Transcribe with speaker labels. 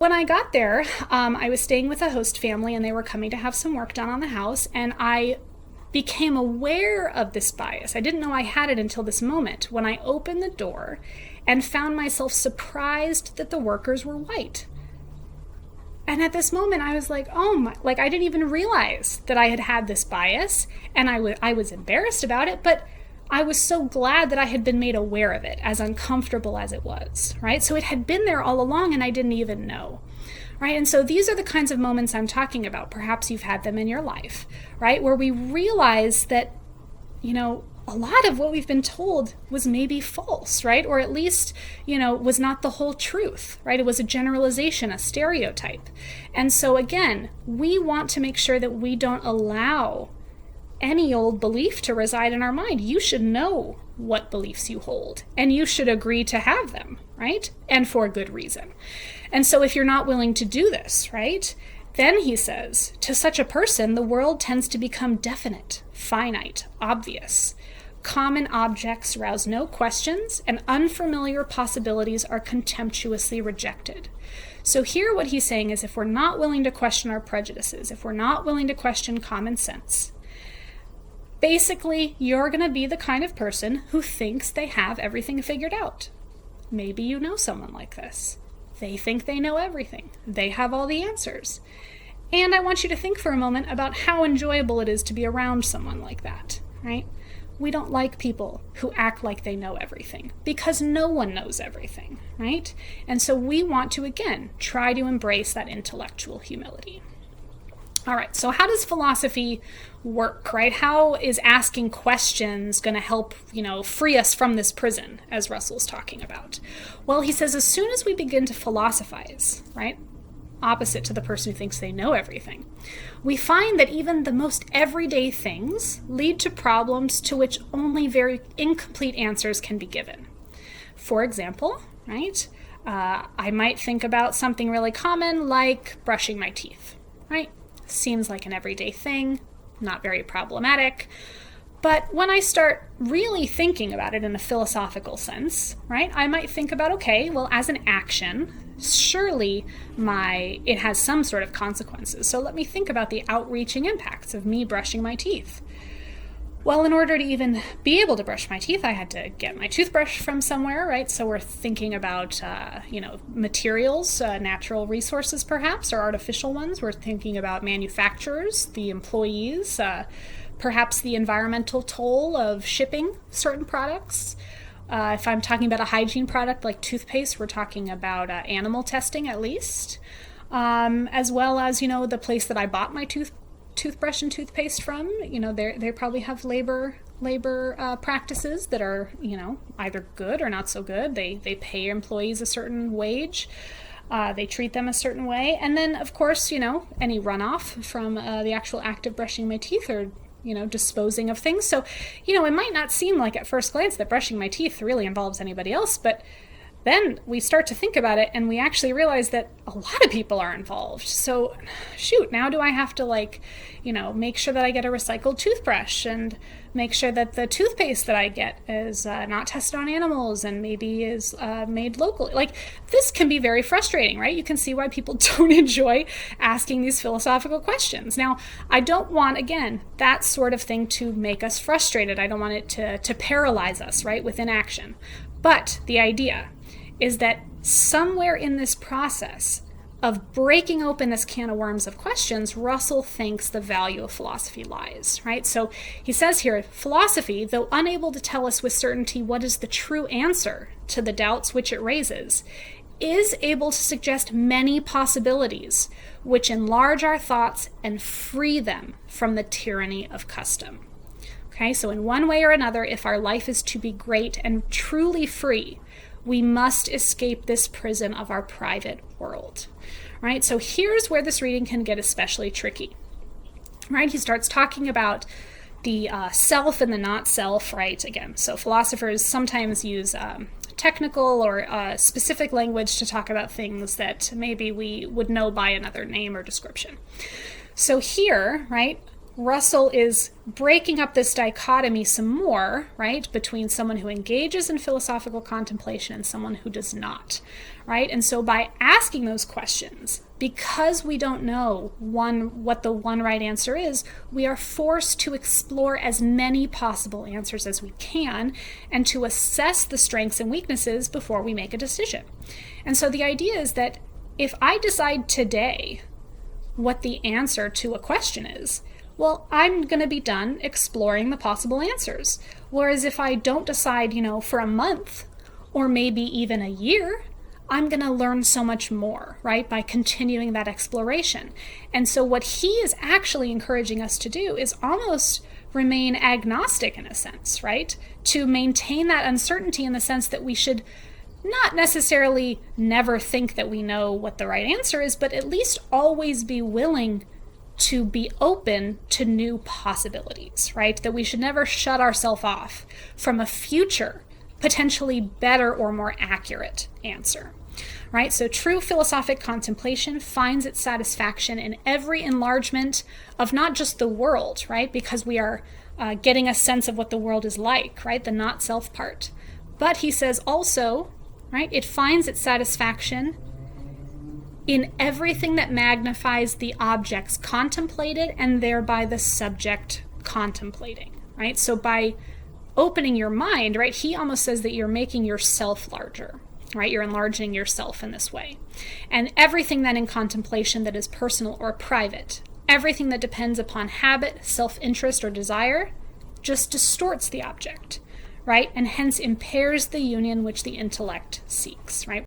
Speaker 1: When I got there, I was staying with a host family and they were coming to have some work done on the house, and I became aware of this bias. I didn't know I had it until this moment when I opened the door and found myself surprised that the workers were white. And at this moment, I was like, oh my, like I didn't even realize that I had had this bias, and I was embarrassed about it, but I was so glad that I had been made aware of it, as uncomfortable as it was, right? So it had been there all along and I didn't even know, right? And so these are the kinds of moments I'm talking about. Perhaps you've had them in your life, right? Where we realize that, a lot of what we've been told was maybe false, right? Or at least, was not the whole truth, right? It was a generalization, a stereotype. And so again, we want to make sure that we don't allow any old belief to reside in our mind. You should know what beliefs you hold, and you should agree to have them, right? And for good reason. And so if you're not willing to do this, right, then he says, to such a person, the world tends to become definite, finite, obvious. Common objects rouse no questions, and unfamiliar possibilities are contemptuously rejected. So here what he's saying is, if we're not willing to question our prejudices, if we're not willing to question common sense, basically, you're going to be the kind of person who thinks they have everything figured out. Maybe you know someone like this. They think they know everything. They have all the answers. And I want you to think for a moment about how enjoyable it is to be around someone like that, right? We don't like people who act like they know everything, because no one knows everything, right? And so we want to, again, try to embrace that intellectual humility. All right, so how does philosophy work, right? How is asking questions going to help, free us from this prison, as Russell's talking about? Well, he says as soon as we begin to philosophize, right, opposite to the person who thinks they know everything, we find that even the most everyday things lead to problems to which only very incomplete answers can be given. For example, right, I might think about something really common like brushing my teeth, right? Seems like an everyday thing, not very problematic. But when I start really thinking about it in a philosophical sense, right, I might think about, okay, well, as an action, surely it has some sort of consequences. So let me think about the outreaching impacts of me brushing my teeth. Well, in order to even be able to brush my teeth, I had to get my toothbrush from somewhere, right? So we're thinking about, materials, natural resources perhaps, or artificial ones. We're thinking about manufacturers, the employees, perhaps the environmental toll of shipping certain products. If I'm talking about a hygiene product like toothpaste, we're talking about animal testing at least, as well as, the place that I bought my toothbrush and toothpaste from. They probably have labor practices that are, either good or not so good. They pay employees a certain wage. They treat them a certain way. And then, of course, any runoff from the actual act of brushing my teeth or, disposing of things. So, it might not seem like at first glance that brushing my teeth really involves anybody else, but then we start to think about it and we actually realize that a lot of people are involved. So shoot, now do I have to make sure that I get a recycled toothbrush and make sure that the toothpaste that I get is not tested on animals and maybe is made locally. Like, this can be very frustrating, right? You can see why people don't enjoy asking these philosophical questions. Now, I don't want, again, that sort of thing to make us frustrated. I don't want it to paralyze us, right, with inaction. But the idea is that somewhere in this process of breaking open this can of worms of questions, Russell thinks the value of philosophy lies, right? So he says here, philosophy, though unable to tell us with certainty what is the true answer to the doubts which it raises, is able to suggest many possibilities which enlarge our thoughts and free them from the tyranny of custom. Okay, so in one way or another, if our life is to be great and truly free, we must escape this prison of our private world, right? So here's where this reading can get especially tricky, right? He starts talking about the self and the not self, right? Again, so philosophers sometimes use technical or specific language to talk about things that maybe we would know by another name or description. So here, right, Russell is breaking up this dichotomy some more, right, between someone who engages in philosophical contemplation and someone who does not, right? And so by asking those questions, because we don't know what the one right answer is, we are forced to explore as many possible answers as we can and to assess the strengths and weaknesses before we make a decision. And so the idea is that if I decide today what the answer to a question is, well, I'm going to be done exploring the possible answers. Whereas if I don't decide, for a month or maybe even a year, I'm going to learn so much more, right, by continuing that exploration. And so what he is actually encouraging us to do is almost remain agnostic in a sense, right, to maintain that uncertainty in the sense that we should not necessarily never think that we know what the right answer is, but at least always be willing to be open to new possibilities, right? That we should never shut ourselves off from a future, potentially better or more accurate answer, right? So true philosophic contemplation finds its satisfaction in every enlargement of not just the world, right? Because we are getting a sense of what the world is like, right? The not self part. But he says also, right, it finds its satisfaction in everything that magnifies the objects contemplated and thereby the subject contemplating, right? So by opening your mind, right, he almost says that you're making yourself larger, right? You're enlarging yourself in this way. And everything then in contemplation that is personal or private, everything that depends upon habit, self-interest, or desire, just distorts the object, right? And hence impairs the union which the intellect seeks, right?